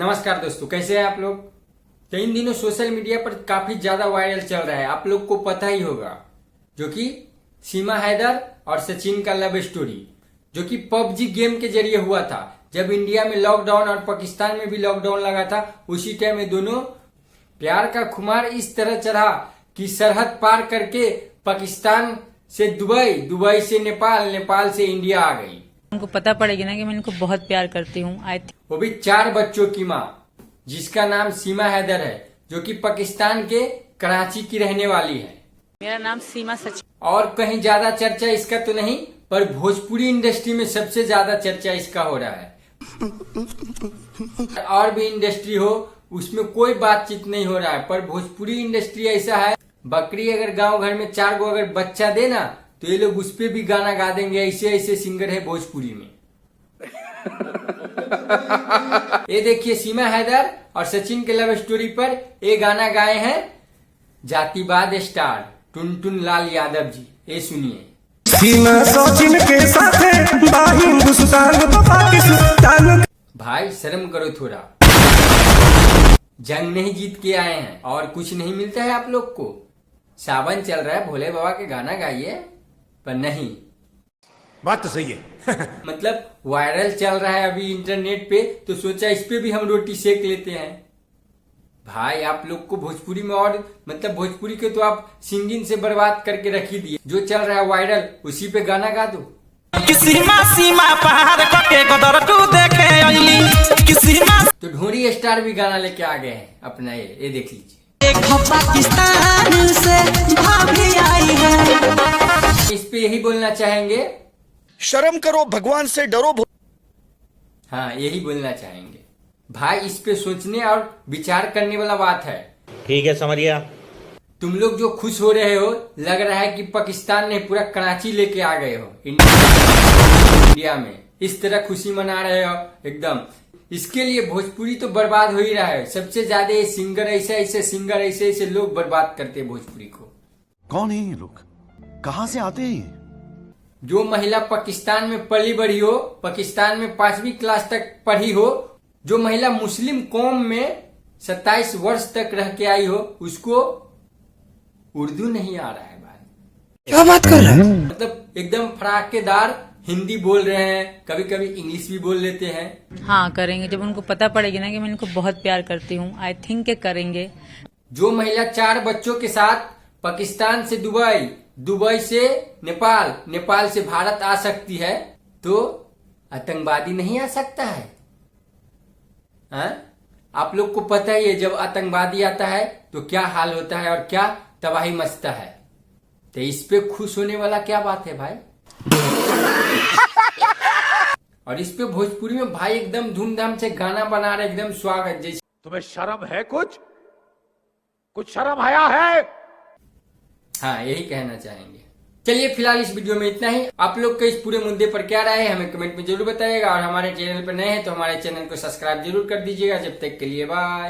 नमस्कार दोस्तों, कैसे हैं आप लोग। तो इन दिनों सोशल मीडिया पर काफी ज्यादा वायरल चल रहा है, आप लोग को पता ही होगा, जो कि सीमा हैदर और सचिन का लव स्टोरी, जो कि पबजी गेम के जरिए हुआ था। जब इंडिया में लॉकडाउन और पाकिस्तान में भी लॉकडाउन लगा था, उसी टाइम में दोनों प्यार का खुमार इस तरह चढ़ा कि सरहद पार करके पाकिस्तान से दुबई, दुबई से नेपाल, नेपाल से इंडिया आ गई। उनको पता पड़ेगी ना कि मैं इनको बहुत प्यार करती हूँ। वो भी 4 बच्चों की माँ, जिसका नाम सीमा हैदर है, जो कि पाकिस्तान के कराची की रहने वाली है। मेरा नाम सीमा सचिन। और कहीं ज्यादा चर्चा इसका तो नहीं, पर भोजपुरी इंडस्ट्री में सबसे ज्यादा चर्चा इसका हो रहा है। और भी इंडस्ट्री हो, उसमें कोई बातचीत नहीं हो रहा है, पर भोजपुरी इंडस्ट्री ऐसा है, बकरी अगर गांव घर में 4 गो अगर बच्चा दे ना, तो ये लोग उस पे भी गाना गा देंगे। ऐसे ऐसे सिंगर है भोजपुरी में। ये देखिए, सीमा हैदर और सचिन के लव स्टोरी पर ये गाना गाए हैं जातिवाद स्टार टुनटुन लाल यादव जी। ये सुनिए। सीमा सचिन के साथ पाकिस्तान। भाई शर्म करो थोड़ा, जंग नहीं जीत के आए हैं और कुछ नहीं मिलता है आप लोग को। सावन चल रहा है, भोले बाबा के गाना गाइए, पर नहीं। बात तो सही है। मतलब वायरल चल रहा है अभी इंटरनेट पे, तो सोचा इस पे भी हम रोटी सेक लेते हैं। भाई आप लोग को भोजपुरी में, और मतलब भोजपुरी के तो आप सिंगिंग से बर्बाद करके रख ही दिए। जो चल रहा है वायरल, उसी पे गाना गा दो। सीमा पहाड़ के गदर तू देखे तो ढोरी स्टार भी गाना लेके आ गए हैं अपना। ये देख लीजिए। पाकिस्तान से भाभी आई है। इस पे यही बोलना चाहेंगे, शर्म करो, भगवान से डरो। हाँ यही बोलना चाहेंगे। भाई इस पे सोचने और विचार करने वाला बात है। ठीक है, समझिए। तुम लोग जो खुश हो रहे हो, लग रहा है कि पाकिस्तान ने पूरा कराची लेके आ गए हो इंडिया में। इस तरह खुशी मना रहे हो एकदम। इसके लिए भोजपुरी तो बर्बाद हो ही रहा है। सबसे ज्यादा ये सिंगर, ऐसे ऐसे सिंगर, ऐसे ऐसे लोग बर्बाद करते हैं भोजपुरी को। कौन है ये लोग, कहां से आते हैं? जो महिला पाकिस्तान में पली बढ़ी हो, पाकिस्तान में 5वीं क्लास तक पढ़ी हो, जो महिला मुस्लिम कौम में 27 वर्ष तक रह के आई हो, उसको उर्दू नहीं आ रहा है भाई। क्या बात कर रहे हैं? मतलब एकदम फराकेदार हिंदी बोल रहे हैं, कभी कभी इंग्लिश भी बोल लेते हैं। हाँ करेंगे, जब उनको पता पड़ेगी ना कि मैं इनको बहुत प्यार करती हूँ। आई थिंक के करेंगे। जो महिला 4 बच्चों के साथ पाकिस्तान से दुबई, दुबई से नेपाल, नेपाल से भारत आ सकती है, तो आतंकवादी नहीं आ सकता है? हाँ? आप लोग को पता ही है, जब आतंकवादी आता है तो क्या हाल होता है और क्या तबाही मचता है। तो इस पे खुश होने वाला क्या बात है भाई। और इस पे भोजपुरी में भाई एकदम धूमधाम से गाना बना रहे, एकदम स्वागत जैसे। तुम्हें शर्म है? कुछ शर्म आया है? हाँ यही कहना चाहेंगे। चलिए फिलहाल इस वीडियो में इतना ही। आप लोग के इस पूरे मुद्दे पर क्या राय है, हमें कमेंट में जरूर बताइएगा। और हमारे चैनल पर नए हैं तो हमारे चैनल को सब्सक्राइब जरूर कर दीजिएगा। जब तक के लिए बाय।